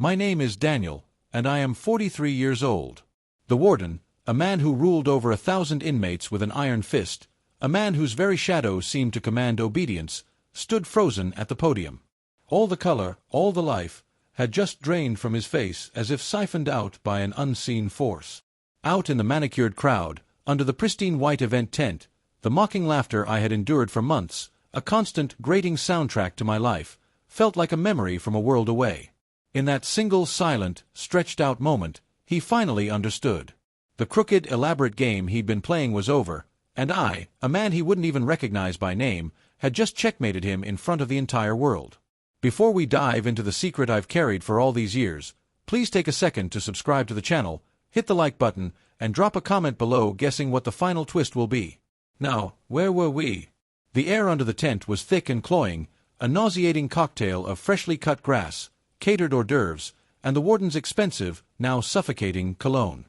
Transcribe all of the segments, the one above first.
My name is Daniel, and I am 43 years old. The warden, a man who ruled over 1,000 inmates with an iron fist, a man whose very shadow seemed to command obedience, stood frozen at the podium. All the color, all the life, had just drained from his face as if siphoned out by an unseen force. Out in the manicured crowd, under the pristine white event tent, the mocking laughter I had endured for months, a constant, grating soundtrack to my life, felt like a memory from a world away. In that single, silent, stretched-out moment, he finally understood. The crooked, elaborate game he'd been playing was over, and I, a man he wouldn't even recognize by name, had just checkmated him in front of the entire world. Before we dive into the secret I've carried for all these years, please take a second to subscribe to the channel, hit the like button, and drop a comment below guessing what the final twist will be. Now, where were we? The air under the tent was thick and cloying, a nauseating cocktail of freshly cut grass, catered hors d'oeuvres, and the warden's expensive, now suffocating, cologne.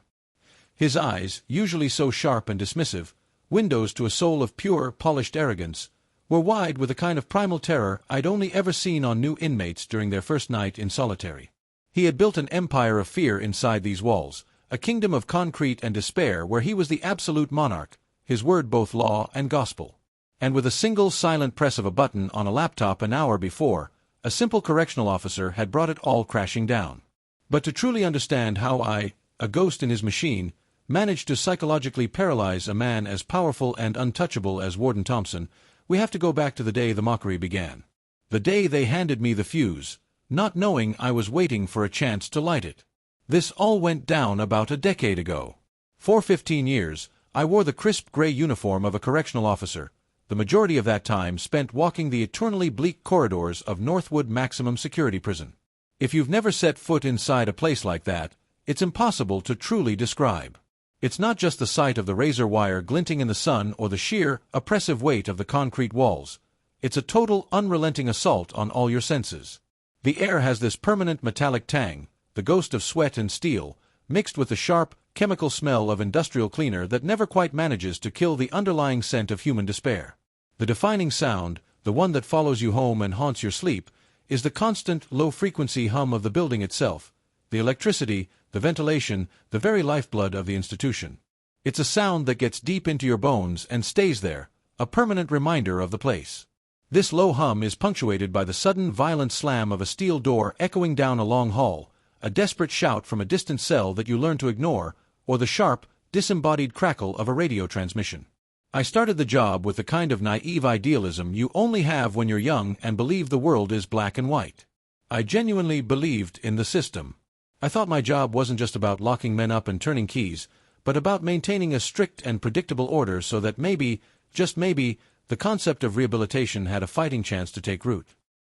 His eyes, usually so sharp and dismissive, windows to a soul of pure, polished arrogance, were wide with a kind of primal terror I'd only ever seen on new inmates during their first night in solitary. He had built an empire of fear inside these walls, a kingdom of concrete and despair where he was the absolute monarch, his word both law and gospel. And with a single silent press of a button on a laptop an hour before, a simple correctional officer had brought it all crashing down. But to truly understand how I, a ghost in his machine, managed to psychologically paralyze a man as powerful and untouchable as Warden Thompson, we have to go back to the day the mockery began. The day they handed me the fuse, not knowing I was waiting for a chance to light it. This all went down about a decade ago. For 15 years, I wore the crisp gray uniform of a correctional officer, the majority of that time spent walking the eternally bleak corridors of Northwood Maximum Security Prison. If you've never set foot inside a place like that, it's impossible to truly describe. It's not just the sight of the razor wire glinting in the sun or the sheer, oppressive weight of the concrete walls. It's a total, unrelenting assault on all your senses. The air has this permanent metallic tang, the ghost of sweat and steel, mixed with the sharp, chemical smell of industrial cleaner that never quite manages to kill the underlying scent of human despair. The defining sound, the one that follows you home and haunts your sleep, is the constant, low-frequency hum of the building itself, the electricity, the ventilation, the very lifeblood of the institution. It's a sound that gets deep into your bones and stays there, a permanent reminder of the place. This low hum is punctuated by the sudden violent slam of a steel door echoing down a long hall, a desperate shout from a distant cell that you learn to ignore, or the sharp, disembodied crackle of a radio transmission. I started the job with the kind of naive idealism you only have when you're young and believe the world is black and white. I genuinely believed in the system. I thought my job wasn't just about locking men up and turning keys, but about maintaining a strict and predictable order so that maybe, just maybe, the concept of rehabilitation had a fighting chance to take root.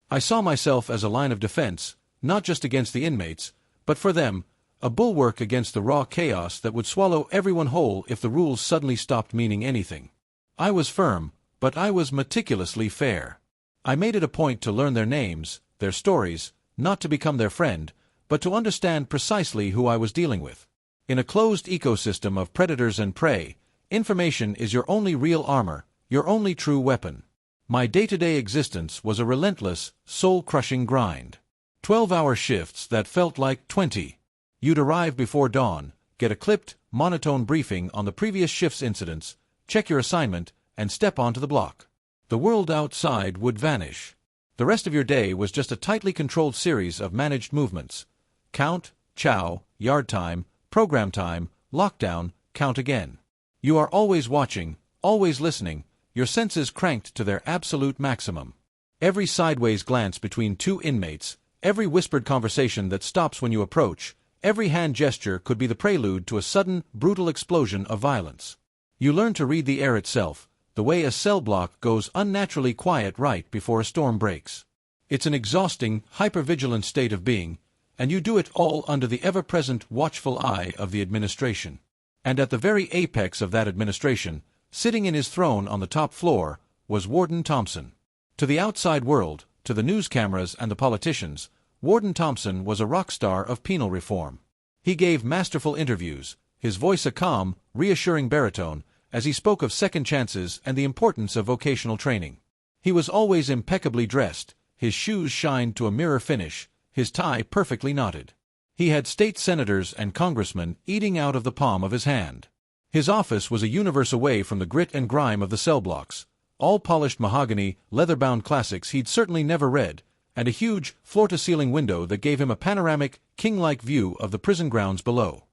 I saw myself as a line of defense, not just against the inmates, but for them, a bulwark against the raw chaos that would swallow everyone whole if the rules suddenly stopped meaning anything. I was firm, but I was meticulously fair. I made it a point to learn their names, their stories, not to become their friend, but to understand precisely who I was dealing with. In a closed ecosystem of predators and prey, information is your only real armor, your only true weapon. My day-to-day existence was a relentless, soul-crushing grind. 12-hour shifts that felt like 20. You'd arrive before dawn, get a clipped, monotone briefing on the previous shift's incidents, check your assignment, and step onto the block. The world outside would vanish. The rest of your day was just a tightly controlled series of managed movements. Count, chow, yard time, program time, lockdown, count again. You are always watching, always listening, your senses cranked to their absolute maximum. Every sideways glance between two inmates, every whispered conversation that stops when you approach, every hand gesture could be the prelude to a sudden, brutal explosion of violence. You learn to read the air itself, the way a cell block goes unnaturally quiet right before a storm breaks. It's an exhausting, hypervigilant state of being, and you do it all under the ever-present watchful eye of the administration. And at the very apex of that administration, sitting in his throne on the top floor, was Warden Thompson. To the outside world, to the news cameras and the politicians, Warden Thompson was a rock star of penal reform. He gave masterful interviews, his voice a calm, reassuring baritone, as he spoke of second chances and the importance of vocational training. He was always impeccably dressed, his shoes shined to a mirror finish, his tie perfectly knotted. He had state senators and congressmen eating out of the palm of his hand. His office was a universe away from the grit and grime of the cell blocks, all polished mahogany, leather-bound classics he'd certainly never read, and a huge, floor-to-ceiling window that gave him a panoramic, king-like view of the prison grounds below.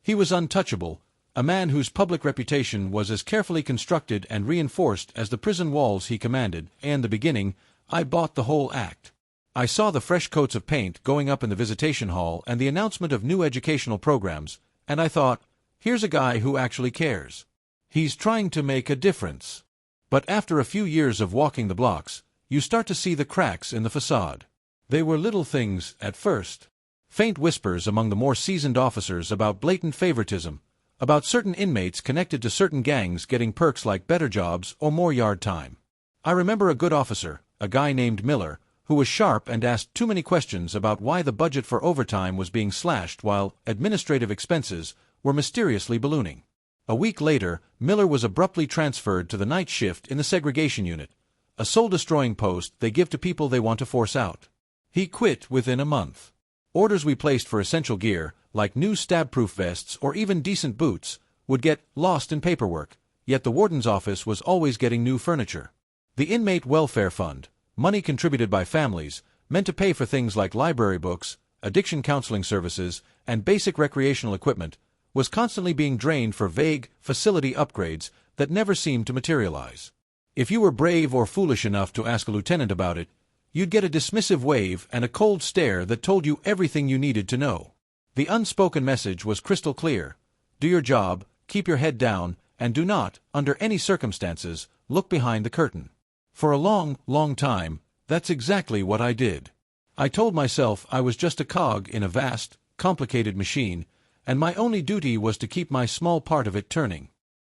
He was untouchable, a man whose public reputation was as carefully constructed and reinforced as the prison walls he commanded, and in the beginning, I bought the whole act. I saw the fresh coats of paint going up in the visitation hall and the announcement of new educational programs, and I thought, here's a guy who actually cares. He's trying to make a difference. But after a few years of walking the blocks, you start to see the cracks in the facade. They were little things at first. Faint whispers among the more seasoned officers about blatant favoritism, about certain inmates connected to certain gangs getting perks like better jobs or more yard time. I remember a good officer, a guy named Miller, who was sharp and asked too many questions about why the budget for overtime was being slashed while administrative expenses were mysteriously ballooning. A week later, Miller was abruptly transferred to the night shift in the segregation unit, a soul-destroying post they give to people they want to force out. He quit within a month. Orders we placed for essential gear, like new stab-proof vests or even decent boots, would get lost in paperwork, yet the warden's office was always getting new furniture. The Inmate Welfare Fund, money contributed by families, meant to pay for things like library books, addiction counseling services, and basic recreational equipment, was constantly being drained for vague facility upgrades that never seemed to materialize. If you were brave or foolish enough to ask a lieutenant about it, you'd get a dismissive wave and a cold stare that told you everything you needed to know. The unspoken message was crystal clear: do your job, keep your head down, and do not, under any circumstances, look behind the curtain. For a long, long time, that's exactly what I did. I told myself I was just a cog in a vast, complicated machine, and my only duty was to keep my small part of it turning.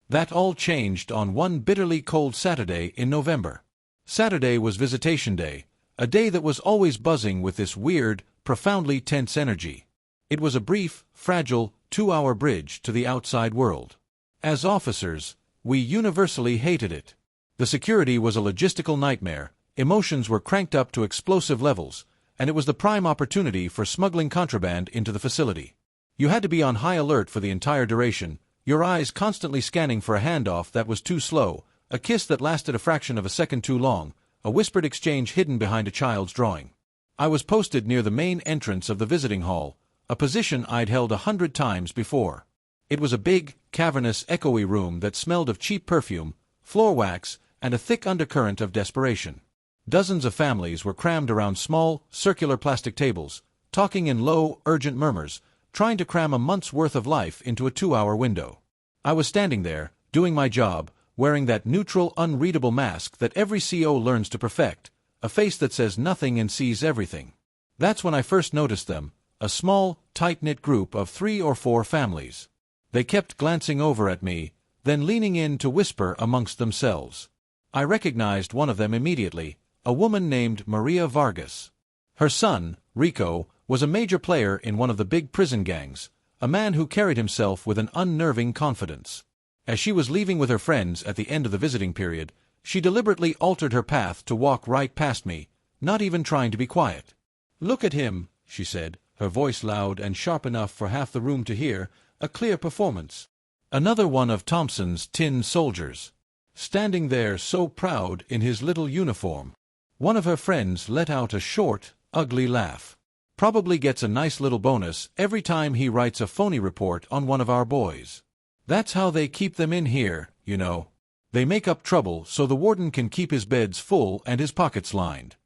That all changed on one bitterly cold Saturday in November. Saturday was visitation day, a day that was always buzzing with this weird, profoundly tense energy. It was a brief, fragile, 2-hour bridge to the outside world. As officers, we universally hated it. The security was a logistical nightmare, emotions were cranked up to explosive levels, and it was the prime opportunity for smuggling contraband into the facility. You had to be on high alert for the entire duration, your eyes constantly scanning for a handoff that was too slow, a kiss that lasted a fraction of a second too long, a whispered exchange hidden behind a child's drawing. I was posted near the main entrance of the visiting hall, a position I'd held 100 times before. It was a big, cavernous, echoey room that smelled of cheap perfume, floor wax, and a thick undercurrent of desperation. Dozens of families were crammed around small, circular plastic tables, talking in low, urgent murmurs, trying to cram a month's worth of life into a 2-hour window. I was standing there, doing my job, wearing that neutral, unreadable mask that every CO learns to perfect, a face that says nothing and sees everything. That's when I first noticed them, a small, tight-knit group of 3 or 4 families. They kept glancing over at me, then leaning in to whisper amongst themselves. I recognized one of them immediately, a woman named Maria Vargas. Her son, Rico, was a major player in one of the big prison gangs, a man who carried himself with an unnerving confidence. As she was leaving with her friends at the end of the visiting period, she deliberately altered her path to walk right past me, not even trying to be quiet. "Look at him," she said, her voice loud and sharp enough for half the room to hear, a clear performance. Another one of Thompson's tin soldiers, standing there so proud in his little uniform. One of her friends let out a short, ugly laugh. "Probably gets a nice little bonus every time he writes a phony report on one of our boys. That's how they keep them in here, you know. They make up trouble so the warden can keep his beds full and his pockets lined."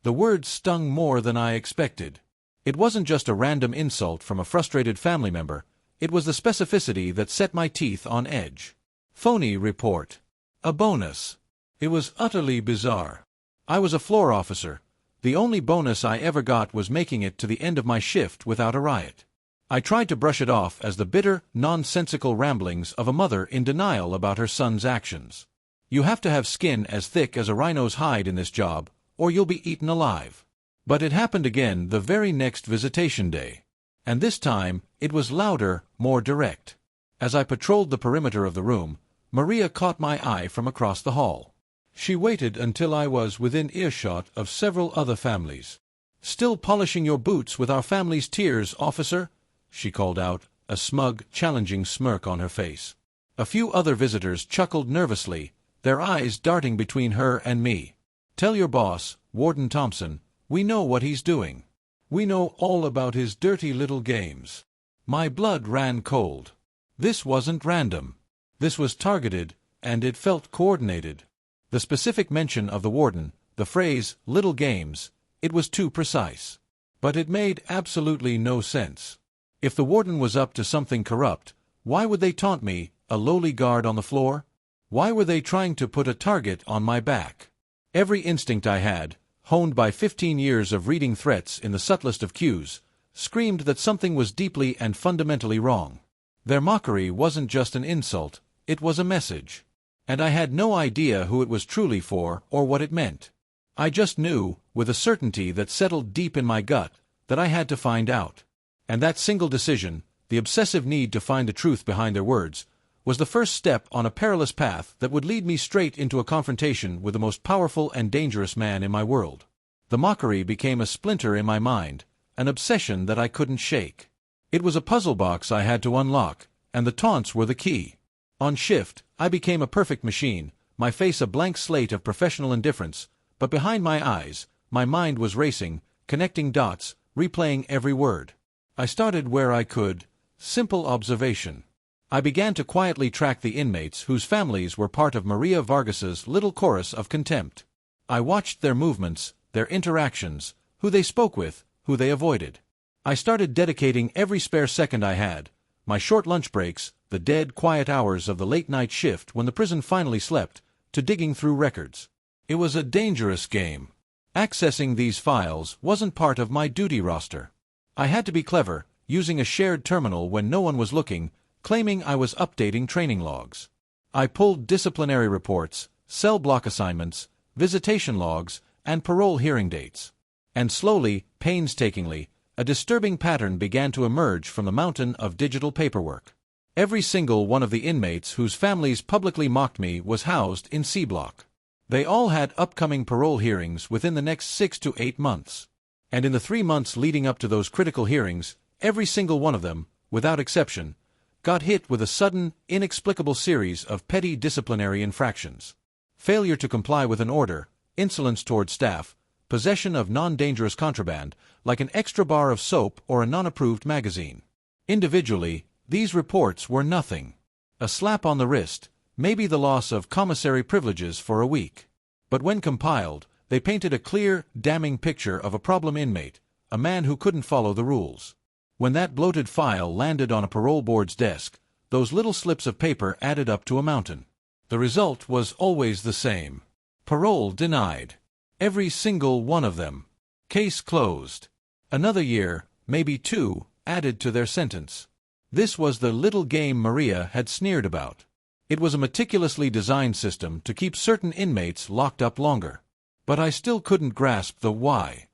The words stung more than I expected. It wasn't just a random insult from a frustrated family member, it was the specificity that set my teeth on edge. Phony report. A bonus. It was utterly bizarre. I was a floor officer. The only bonus I ever got was making it to the end of my shift without a riot. I tried to brush it off as the bitter, nonsensical ramblings of a mother in denial about her son's actions. You have to have skin as thick as a rhino's hide in this job, or you'll be eaten alive. But it happened again the very next visitation day. And this time, it was louder, more direct. As I patrolled the perimeter of the room, Maria caught my eye from across the hall. She waited until I was within earshot of several other families. "Still polishing your boots with our family's tears, officer?" she called out, a smug, challenging smirk on her face. A few other visitors chuckled nervously, their eyes darting between her and me. "Tell your boss, Warden Thompson, we know what he's doing. We know all about his dirty little games." My blood ran cold. This wasn't random. This was targeted, and it felt coordinated. The specific mention of the warden, the phrase, "little games," it was too precise. But it made absolutely no sense. If the warden was up to something corrupt, why would they taunt me, a lowly guard on the floor? Why were they trying to put a target on my back? Every instinct I had, honed by 15 years of reading threats in the subtlest of cues, screamed that something was deeply and fundamentally wrong. Their mockery wasn't just an insult, it was a message. And I had no idea who it was truly for or what it meant. I just knew, with a certainty that settled deep in my gut, that I had to find out. And that single decision, the obsessive need to find the truth behind their words, was the first step on a perilous path that would lead me straight into a confrontation with the most powerful and dangerous man in my world. The mockery became a splinter in my mind, an obsession that I couldn't shake. It was a puzzle box I had to unlock, and the taunts were the key. On shift, I became a perfect machine, my face a blank slate of professional indifference, but behind my eyes, my mind was racing, connecting dots, replaying every word. I started where I could. Simple observation. I began to quietly track the inmates whose families were part of Maria Vargas's little chorus of contempt. I watched their movements, their interactions, who they spoke with, who they avoided. I started dedicating every spare second I had, my short lunch breaks, the dead, quiet hours of the late-night shift when the prison finally slept, to digging through records. It was a dangerous game. Accessing these files wasn't part of my duty roster. I had to be clever, using a shared terminal when no one was looking, claiming I was updating training logs. I pulled disciplinary reports, cell block assignments, visitation logs, and parole hearing dates. And slowly, painstakingly, a disturbing pattern began to emerge from the mountain of digital paperwork. Every single one of the inmates whose families publicly mocked me was housed in C Block. They all had upcoming parole hearings within the next 6 to 8 months. And in the 3 months leading up to those critical hearings, every single one of them, without exception, got hit with a sudden, inexplicable series of petty disciplinary infractions. Failure to comply with an order, insolence toward staff, possession of non-dangerous contraband, like an extra bar of soap or a non-approved magazine. Individually, these reports were nothing. A slap on the wrist, maybe the loss of commissary privileges for a week. But when compiled, they painted a clear, damning picture of a problem inmate, a man who couldn't follow the rules. When that bloated file landed on a parole board's desk, those little slips of paper added up to a mountain. The result was always the same. Parole denied. Every single one of them. Case closed. Another year, maybe 2, added to their sentence. This was the little game Maria had sneered about. It was a meticulously designed system to keep certain inmates locked up longer. But I still couldn't grasp the why.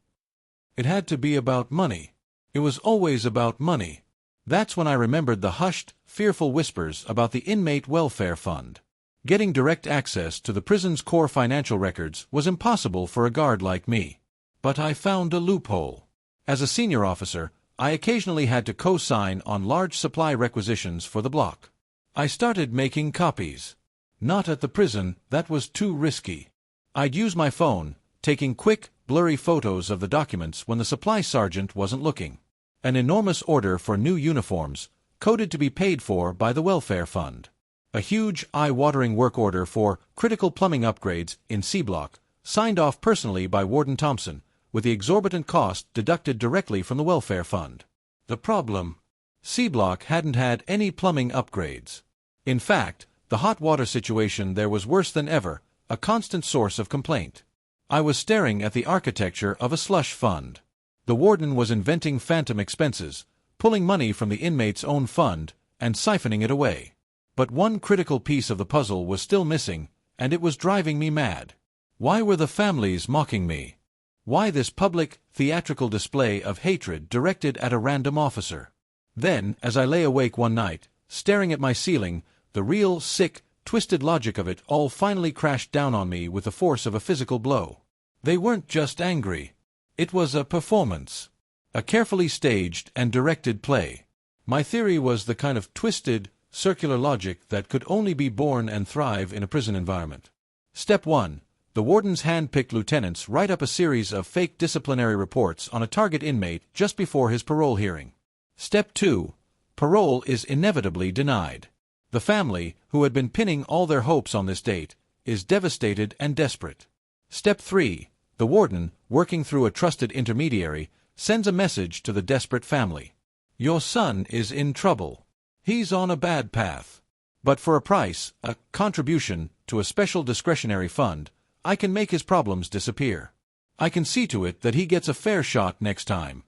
It had to be about money. It was always about money. That's when I remembered the hushed, fearful whispers about the Inmate Welfare Fund. Getting direct access to the prison's core financial records was impossible for a guard like me. But I found a loophole. As a senior officer, I occasionally had to co-sign on large supply requisitions for the block. I started making copies. Not at the prison, that was too risky. I'd use my phone, taking quick, blurry photos of the documents when the supply sergeant wasn't looking. An enormous order for new uniforms, coded to be paid for by the welfare fund. A huge, eye-watering work order for critical plumbing upgrades in C Block, signed off personally by Warden Thompson, with the exorbitant cost deducted directly from the welfare fund. The problem? C Block hadn't had any plumbing upgrades. In fact, the hot water situation there was worse than ever, a constant source of complaint. I was staring at the architecture of a slush fund. The warden was inventing phantom expenses, pulling money from the inmate's own fund, and siphoning it away. But one critical piece of the puzzle was still missing, and it was driving me mad. Why were the families mocking me? Why this public, theatrical display of hatred directed at a random officer? Then, as I lay awake one night, staring at my ceiling, the real, sick, twisted logic of it all finally crashed down on me with the force of a physical blow. They weren't just angry. It was a performance. A carefully staged and directed play. My theory was the kind of twisted, circular logic that could only be born and thrive in a prison environment. Step 1. The warden's hand-picked lieutenants write up a series of fake disciplinary reports on a target inmate just before his parole hearing. Step 2. Parole is inevitably denied. The family, who had been pinning all their hopes on this date, is devastated and desperate. Step 3. The warden, working through a trusted intermediary, sends a message to the desperate family. Your son is in trouble. He's on a bad path. But for a price, a contribution to a special discretionary fund, I can make his problems disappear. I can see to it that he gets a fair shot next time.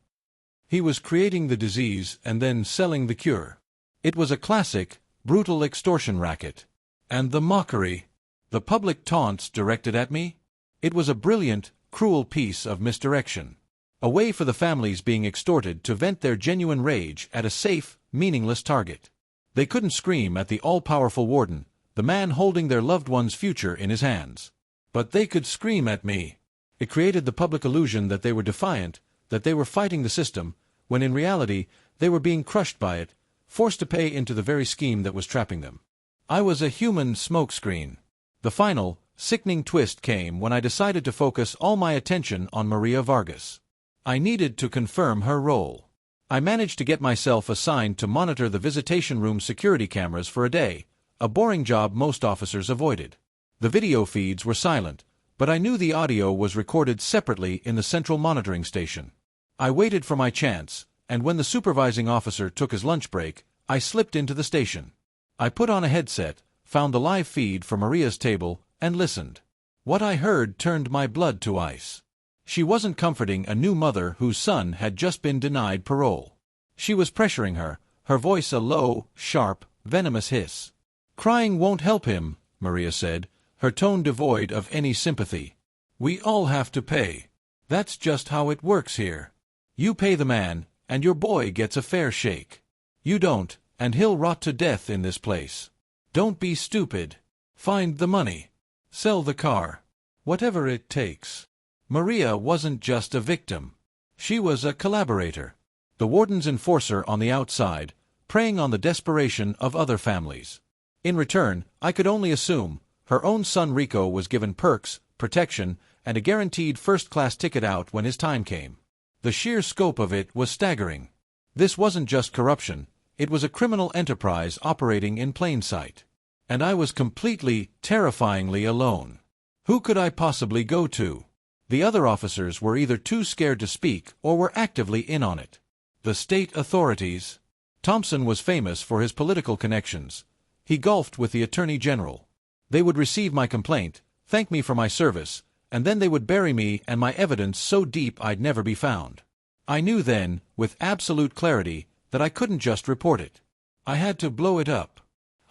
He was creating the disease and then selling the cure. It was a classic, brutal extortion racket. And the mockery, the public taunts directed at me? It was a brilliant, cruel piece of misdirection. A way for the families being extorted to vent their genuine rage at a safe, meaningless target. They couldn't scream at the all-powerful warden, the man holding their loved one's future in his hands. But they could scream at me. It created the public illusion that they were defiant, that they were fighting the system, when in reality they were being crushed by it, forced to pay into the very scheme that was trapping them. I was a human smokescreen. The final, sickening twist came when I decided to focus all my attention on Maria Vargas. I needed to confirm her role. I managed to get myself assigned to monitor the visitation room security cameras for a day, a boring job most officers avoided. The video feeds were silent, but I knew the audio was recorded separately in the central monitoring station. I waited for my chance, and when the supervising officer took his lunch break, I slipped into the station. I put on a headset, found the live feed from Maria's table, and listened. What I heard turned my blood to ice. She wasn't comforting a new mother whose son had just been denied parole. She was pressuring her, her voice a low, sharp, venomous hiss. Crying won't help him, Maria said, her tone devoid of any sympathy. We all have to pay. That's just how it works here. You pay the man, and your boy gets a fair shake. You don't, and he'll rot to death in this place. Don't be stupid. Find the money. Sell the car. Whatever it takes. Maria wasn't just a victim. She was a collaborator. The warden's enforcer on the outside, preying on the desperation of other families. In return, I could only assume, her own son Rico was given perks, protection, and a guaranteed first-class ticket out when his time came. The sheer scope of it was staggering. This wasn't just corruption, it was a criminal enterprise operating in plain sight. And I was completely, terrifyingly alone. Who could I possibly go to? The other officers were either too scared to speak or were actively in on it. The state authorities. Thompson was famous for his political connections. He golfed with the Attorney General. They would receive my complaint, thank me for my service, and then they would bury me and my evidence so deep I'd never be found. I knew then, with absolute clarity, that I couldn't just report it. I had to blow it up.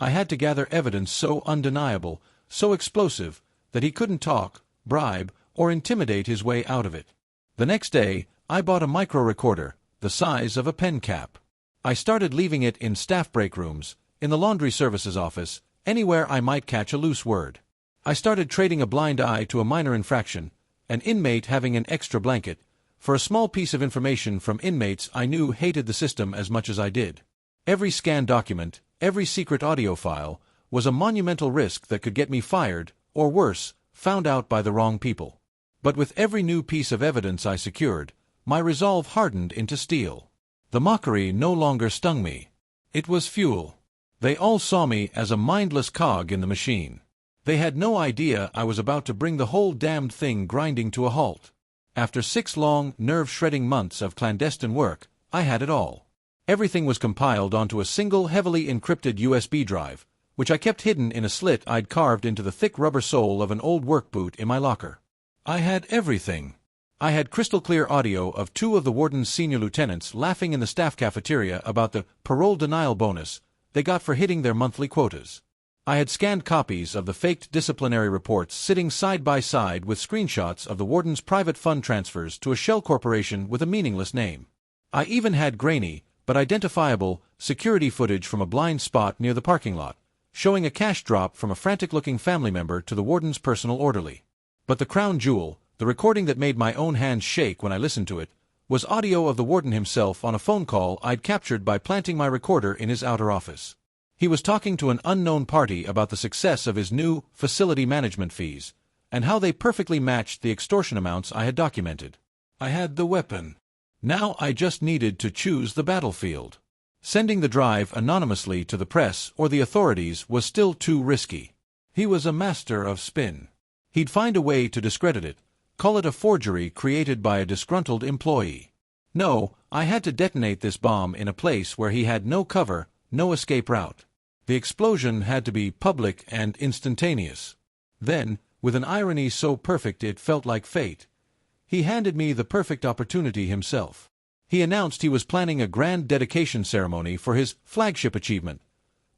I had to gather evidence so undeniable, so explosive, that he couldn't talk, bribe, or intimidate his way out of it. The next day, I bought a micro-recorder, the size of a pen cap. I started leaving it in staff break rooms, in the laundry services office, anywhere I might catch a loose word. I started trading a blind eye to a minor infraction, an inmate having an extra blanket, for a small piece of information from inmates I knew hated the system as much as I did. Every scanned document, every secret audio file, was a monumental risk that could get me fired, or worse, found out by the wrong people. But with every new piece of evidence I secured, my resolve hardened into steel. The mockery no longer stung me. It was fuel. They all saw me as a mindless cog in the machine. They had no idea I was about to bring the whole damned thing grinding to a halt. After 6 long, nerve-shredding months of clandestine work, I had it all. Everything was compiled onto a single heavily encrypted USB drive, which I kept hidden in a slit I'd carved into the thick rubber sole of an old work boot in my locker. I had everything. I had crystal-clear audio of 2 of the warden's senior lieutenants laughing in the staff cafeteria about the parole denial bonus they got for hitting their monthly quotas. I had scanned copies of the faked disciplinary reports sitting side by side with screenshots of the warden's private fund transfers to a shell corporation with a meaningless name. I even had grainy, but identifiable, security footage from a blind spot near the parking lot, showing a cash drop from a frantic-looking family member to the warden's personal orderly. But the crown jewel, The recording that made my own hands shake when I listened to it was audio of the warden himself on a phone call I'd captured by planting my recorder in his outer office. He was talking to an unknown party about the success of his new facility management fees, and how they perfectly matched the extortion amounts I had documented. I had the weapon. Now I just needed to choose the battlefield. Sending the drive anonymously to the press or the authorities was still too risky. He was a master of spin. He'd find a way to discredit it, call it a forgery created by a disgruntled employee. No, I had to detonate this bomb in a place where he had no cover, no escape route. The explosion had to be public and instantaneous. Then, with an irony so perfect it felt like fate, he handed me the perfect opportunity himself. He announced he was planning a grand dedication ceremony for his flagship achievement,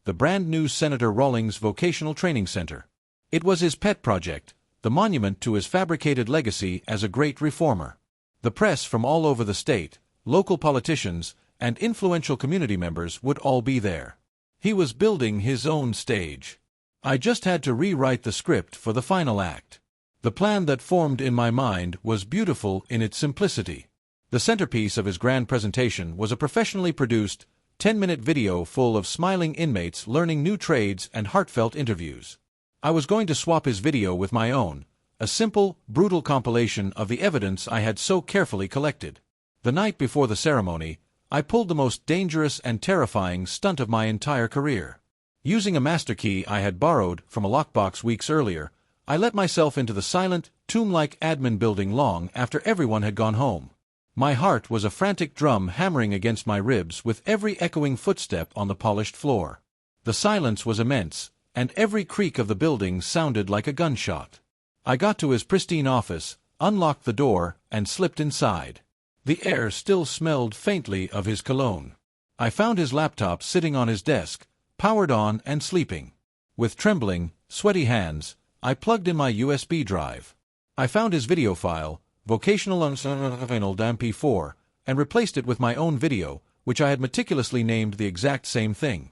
the brand new Senator Rawlings Vocational Training Center. It was his pet project, the monument to his fabricated legacy as a great reformer. The press from all over the state, local politicians, and influential community members would all be there. He was building his own stage. I just had to rewrite the script for the final act. The plan that formed in my mind was beautiful in its simplicity. The centerpiece of his grand presentation was a professionally produced, 10-minute video full of smiling inmates learning new trades and heartfelt interviews. I was going to swap his video with my own, a simple, brutal compilation of the evidence I had so carefully collected. The night before the ceremony, I pulled the most dangerous and terrifying stunt of my entire career. Using a master key I had borrowed from a lockbox weeks earlier, I let myself into the silent, tomb-like admin building long after everyone had gone home. My heart was a frantic drum hammering against my ribs with every echoing footstep on the polished floor. The silence was immense, and every creak of the building sounded like a gunshot. I got to his pristine office, unlocked the door, and slipped inside. The air still smelled faintly of his cologne. I found his laptop sitting on his desk, powered on and sleeping. With trembling, sweaty hands, I plugged in my USB drive. I found his video file, Vocational MP4, and replaced it with my own video, which I had meticulously named the exact same thing.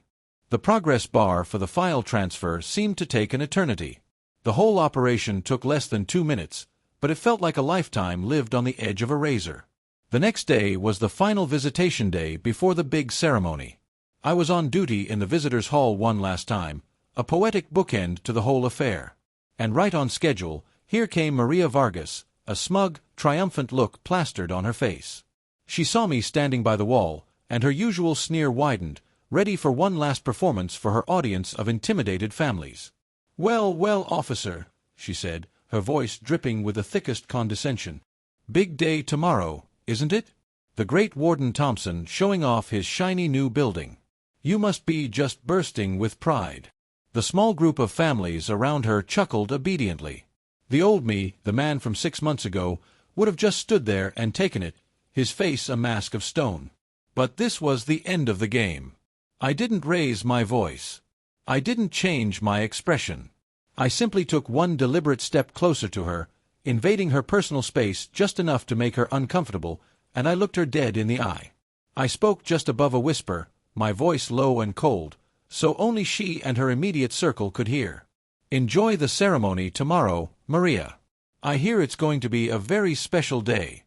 The progress bar for the file transfer seemed to take an eternity. The whole operation took less than 2 minutes, but it felt like a lifetime lived on the edge of a razor. The next day was the final visitation day before the big ceremony. I was on duty in the visitors' hall one last time, a poetic bookend to the whole affair. And right on schedule, here came Maria Vargas, a smug, triumphant look plastered on her face. She saw me standing by the wall, and her usual sneer widened, ready for one last performance for her audience of intimidated families. "Well, well, officer," she said, her voice dripping with the thickest condescension. "Big day tomorrow, isn't it? The great Warden Thompson showing off his shiny new building. You must be just bursting with pride." The small group of families around her chuckled obediently. The old me, the man from 6 months ago, would have just stood there and taken it, his face a mask of stone. But this was the end of the game. I didn't raise my voice. I didn't change my expression. I simply took one deliberate step closer to her, invading her personal space just enough to make her uncomfortable, and I looked her dead in the eye. I spoke just above a whisper, my voice low and cold, so only she and her immediate circle could hear. "Enjoy the ceremony tomorrow, Maria. I hear it's going to be a very special day."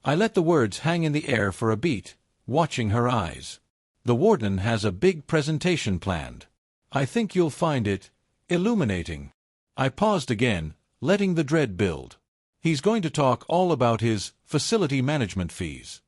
I let the words hang in the air for a beat, watching her eyes. "The warden has a big presentation planned. I think you'll find it illuminating." I paused again, letting the dread build. "He's going to talk all about his facility management fees.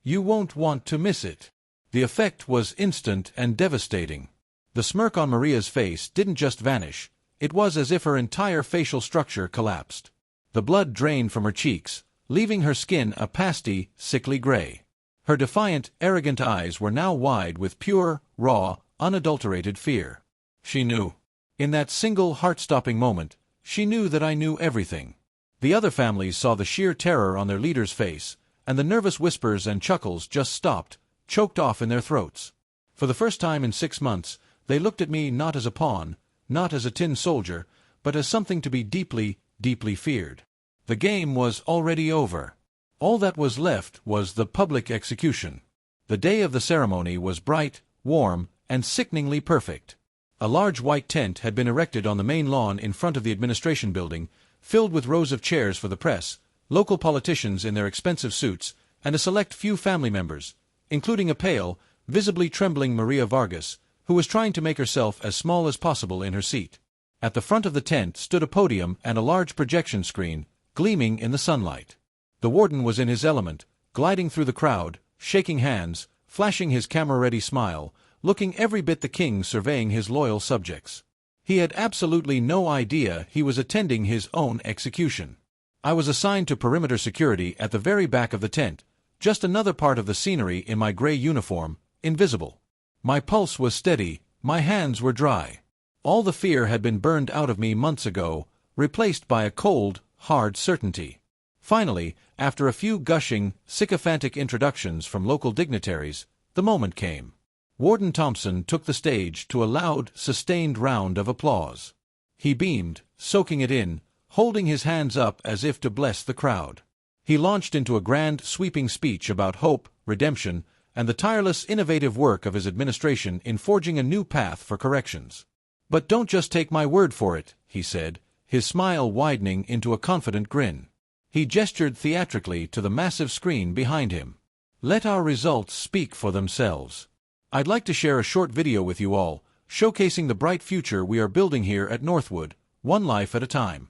You won't want to miss it." The effect was instant and devastating. The smirk on Maria's face didn't just vanish, it was as if her entire facial structure collapsed. The blood drained from her cheeks, leaving her skin a pasty, sickly gray. Her defiant, arrogant eyes were now wide with pure, raw, unadulterated fear. She knew. In that single heart-stopping moment, she knew that I knew everything. The other families saw the sheer terror on their leader's face, and the nervous whispers and chuckles just stopped, choked off in their throats. For the first time in 6 months, they looked at me not as a pawn, not as a tin soldier, but as something to be deeply, deeply feared. The game was already over. All that was left was the public execution. The day of the ceremony was bright, warm, and sickeningly perfect. A large white tent had been erected on the main lawn in front of the administration building, filled with rows of chairs for the press, local politicians in their expensive suits, and a select few family members, including a pale, visibly trembling Maria Vargas, who was trying to make herself as small as possible in her seat. At the front of the tent stood a podium and a large projection screen, gleaming in the sunlight. The warden was in his element, gliding through the crowd, shaking hands, flashing his camera-ready smile, looking every bit the king surveying his loyal subjects. He had absolutely no idea he was attending his own execution. I was assigned to perimeter security at the very back of the tent, just another part of the scenery in my gray uniform, invisible. My pulse was steady, my hands were dry. All the fear had been burned out of me months ago, replaced by a cold, hard certainty. Finally, after a few gushing, sycophantic introductions from local dignitaries, the moment came. Warden Thompson took the stage to a loud, sustained round of applause. He beamed, soaking it in, holding his hands up as if to bless the crowd. He launched into a grand, sweeping speech about hope, redemption, and the tireless, innovative work of his administration in forging a new path for corrections. "But don't just take my word for it," he said, his smile widening into a confident grin. He gestured theatrically to the massive screen behind him. "Let our results speak for themselves. I'd like to share a short video with you all, showcasing the bright future we are building here at Northwood, one life at a time."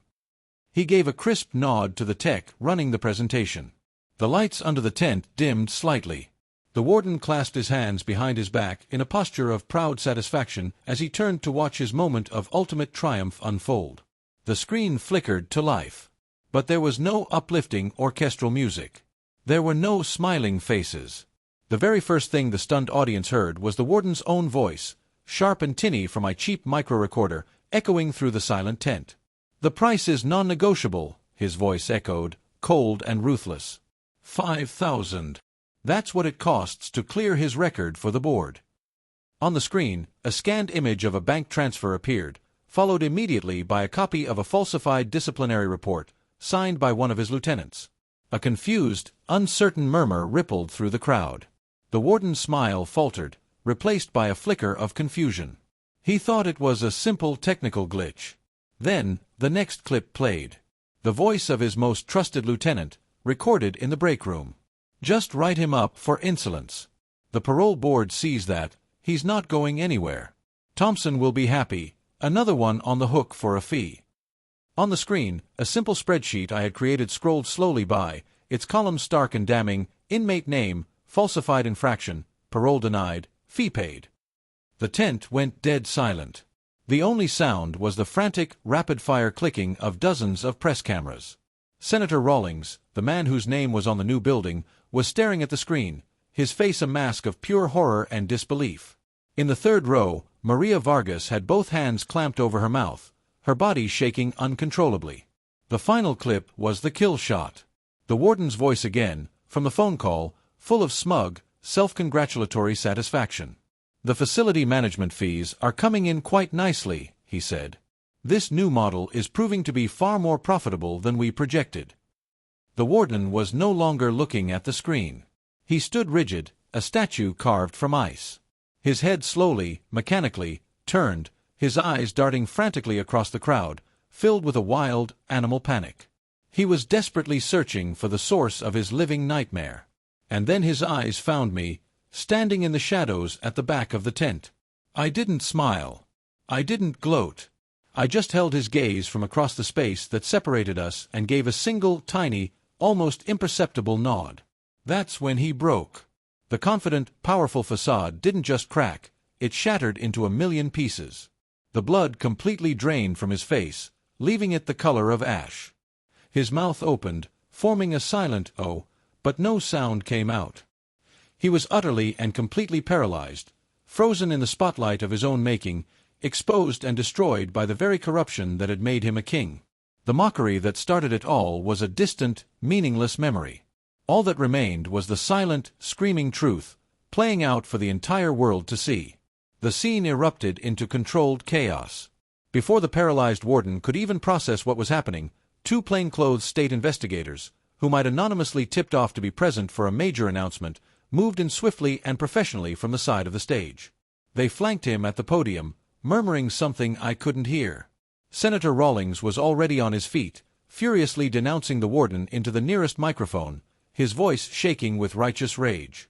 He gave a crisp nod to the tech running the presentation. The lights under the tent dimmed slightly. The warden clasped his hands behind his back in a posture of proud satisfaction as he turned to watch his moment of ultimate triumph unfold. The screen flickered to life. But there was no uplifting orchestral music. There were no smiling faces. The very first thing the stunned audience heard was the warden's own voice, sharp and tinny from my cheap micro-recorder, echoing through the silent tent. "The price is non-negotiable," his voice echoed, cold and ruthless. 5,000. That's what it costs to clear his record for the board. On the screen, a scanned image of a bank transfer appeared, followed immediately by a copy of a falsified disciplinary report, signed by one of his lieutenants. A confused, uncertain murmur rippled through the crowd. The warden's smile faltered, replaced by a flicker of confusion. He thought it was a simple technical glitch. Then, the next clip played. The voice of his most trusted lieutenant, recorded in the break room. "Just write him up for insolence. The parole board sees that. He's not going anywhere. Thompson will be happy. Another one on the hook for a fee." On the screen, a simple spreadsheet I had created scrolled slowly by, its columns stark and damning: inmate name, falsified infraction, parole denied, fee paid. The tent went dead silent. The only sound was the frantic, rapid-fire clicking of dozens of press cameras. Senator Rawlings, the man whose name was on the new building, was staring at the screen, his face a mask of pure horror and disbelief. In the third row, Maria Vargas had both hands clamped over her mouth, her body shaking uncontrollably. The final clip was the kill shot. The warden's voice again, from the phone call, full of smug, self-congratulatory satisfaction. "The facility management fees are coming in quite nicely," he said. "This new model is proving to be far more profitable than we projected." The warden was no longer looking at the screen. He stood rigid, a statue carved from ice. His head slowly, mechanically, turned, his eyes darting frantically across the crowd, filled with a wild, animal panic. He was desperately searching for the source of his living nightmare. And then his eyes found me, standing in the shadows at the back of the tent. I didn't smile. I didn't gloat. I just held his gaze from across the space that separated us and gave a single, tiny, almost imperceptible nod. That's when he broke. The confident, powerful facade didn't just crack, it shattered into a million pieces. The blood completely drained from his face, leaving it the color of ash. His mouth opened, forming a silent "oh," but no sound came out. He was utterly and completely paralyzed, frozen in the spotlight of his own making, exposed and destroyed by the very corruption that had made him a king. The mockery that started it all was a distant, meaningless memory. All that remained was the silent, screaming truth, playing out for the entire world to see. The scene erupted into controlled chaos. Before the paralyzed warden could even process what was happening, two plainclothes state investigators, whom I'd anonymously tipped off to be present for a major announcement, moved in swiftly and professionally from the side of the stage. They flanked him at the podium, murmuring something I couldn't hear. Senator Rawlings was already on his feet, furiously denouncing the warden into the nearest microphone, his voice shaking with righteous rage.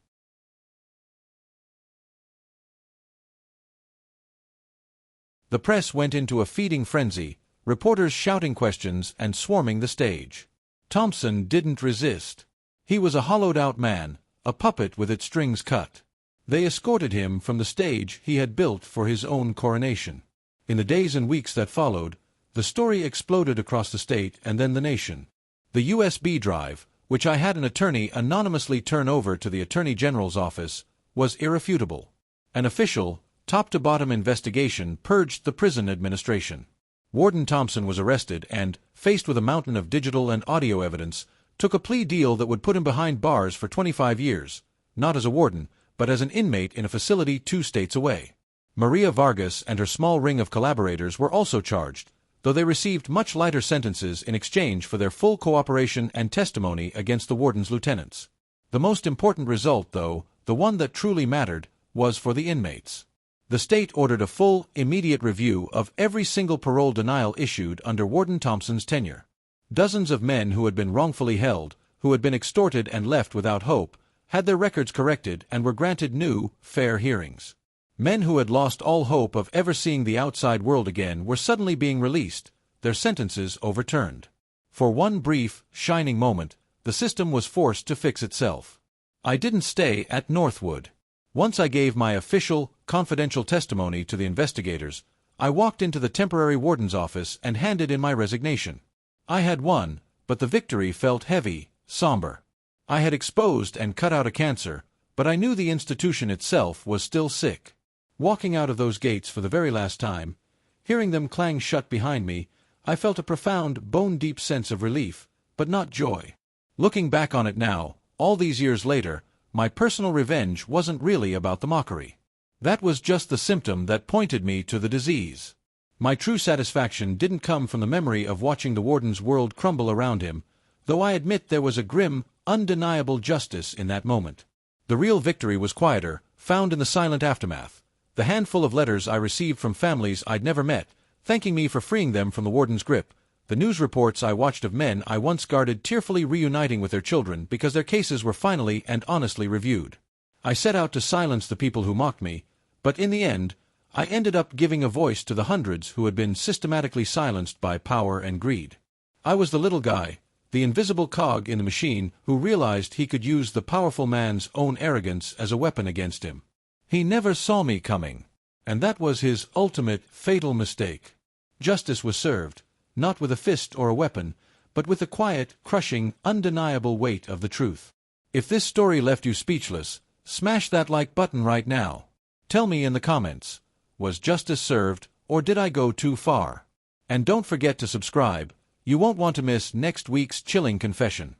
The press went into a feeding frenzy, reporters shouting questions and swarming the stage. Thompson didn't resist. He was a hollowed-out man, a puppet with its strings cut. They escorted him from the stage he had built for his own coronation. In the days and weeks that followed, the story exploded across the state and then the nation. The USB drive, which I had an attorney anonymously turn over to the Attorney General's office, was irrefutable. An official, top-to-bottom investigation purged the prison administration. Warden Thompson was arrested and, faced with a mountain of digital and audio evidence, took a plea deal that would put him behind bars for 25 years, not as a warden, but as an inmate in a facility 2 states away. Maria Vargas and her small ring of collaborators were also charged, though they received much lighter sentences in exchange for their full cooperation and testimony against the warden's lieutenants. The most important result, though, the one that truly mattered, was for the inmates. The state ordered a full, immediate review of every single parole denial issued under Warden Thompson's tenure. Dozens of men who had been wrongfully held, who had been extorted and left without hope, had their records corrected and were granted new, fair hearings. Men who had lost all hope of ever seeing the outside world again were suddenly being released, their sentences overturned. For one brief, shining moment, the system was forced to fix itself. I didn't stay at Northwood. Once I gave my official, confidential testimony to the investigators, I walked into the temporary warden's office and handed in my resignation. I had won, but the victory felt heavy, somber. I had exposed and cut out a cancer, but I knew the institution itself was still sick. Walking out of those gates for the very last time, hearing them clang shut behind me, I felt a profound, bone-deep sense of relief, but not joy. Looking back on it now, all these years later, my personal revenge wasn't really about the mockery. That was just the symptom that pointed me to the disease. My true satisfaction didn't come from the memory of watching the warden's world crumble around him, though I admit there was a grim, undeniable justice in that moment. The real victory was quieter, found in the silent aftermath. The handful of letters I received from families I'd never met, thanking me for freeing them from the warden's grip. The news reports I watched of men I once guarded tearfully reuniting with their children because their cases were finally and honestly reviewed. I set out to silence the people who mocked me, but in the end, I ended up giving a voice to the hundreds who had been systematically silenced by power and greed. I was the little guy, the invisible cog in the machine who realized he could use the powerful man's own arrogance as a weapon against him. He never saw me coming, and that was his ultimate, fatal mistake. Justice was served, not with a fist or a weapon, but with the quiet, crushing, undeniable weight of the truth. If this story left you speechless, smash that like button right now. Tell me in the comments, was justice served, or did I go too far? And don't forget to subscribe, you won't want to miss next week's chilling confession.